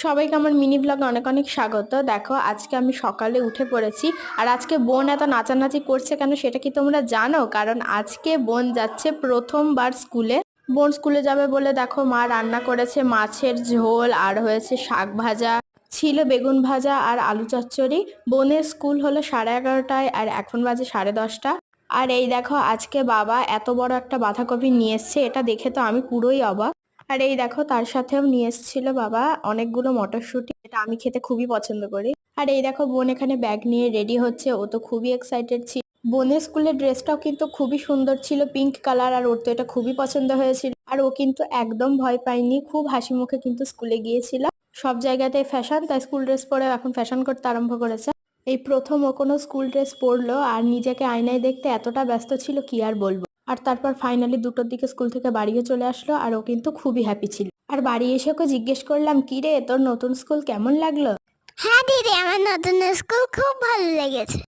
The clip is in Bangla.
সবাইকে আমার মিনি ব্লগে অনেক অনেক স্বাগত। দেখো আজকে আমি সকালে উঠে পড়েছি। আর আজকে বোন এত নাচানাচি করছে কেন সেটা কি তোমরা জানো? কারণ আজকে বোন যাচ্ছে প্রথমবার স্কুলে। বোন স্কুলে যাবে বলে দেখো মা রান্না করেছে মাছের ঝোল, আর হয়েছে শাক ভাজা, ছিল বেগুন ভাজা আর আলু চচ্চড়ি। বোনের স্কুল হলো 11:30টায় আর এখন বাজে 10:30। আর এই দেখো আজকে বাবা এত বড় একটা বাঁধাকপি নিয়ে এসছে, এটা দেখে তো আমি পুরোই অবাক। আর এই দেখো তার সাথেও নিয়ে এসেছিল বাবা অনেকগুলো মটরশুঁটি, এটা আমি খেতে খুবই পছন্দ করি। আর এই দেখো বোন এখানে ব্যাগ নিয়ে রেডি হচ্ছে, ও তো খুবই এক্সাইটেড ছিল। বোনের স্কুলের ড্রেসটাও কিন্তু খুবই সুন্দর ছিল, পিঙ্ক কালার, আর ওর তো এটা খুবই পছন্দ হয়েছিল। আর ও কিন্তু একদম ভয় পায়নি, খুব হাসি মুখে কিন্তু স্কুলে গিয়েছিল। সব জায়গাতে ফ্যাশন, তাই স্কুল ড্রেস পরে এখন ফ্যাশন করতে আরম্ভ করেছে। এই প্রথম ও কোনো স্কুল ড্রেস পরলো, আর নিজেকে আয়নায় দেখতে এতটা ব্যস্ত ছিল কি আর বলবো। আর তারপর ফাইনালি 2টোর দিকে স্কুল থেকে বাড়িও চলে আসলো, আর ও কিন্তু খুবই হ্যাপি ছিল। আর বাড়ি এসে ওকে জিজ্ঞেস করলাম, কি রে তোর নতুন স্কুল কেমন লাগলো? হ্যাঁ দিদি, আমার নতুন স্কুল খুব ভালো লেগেছে।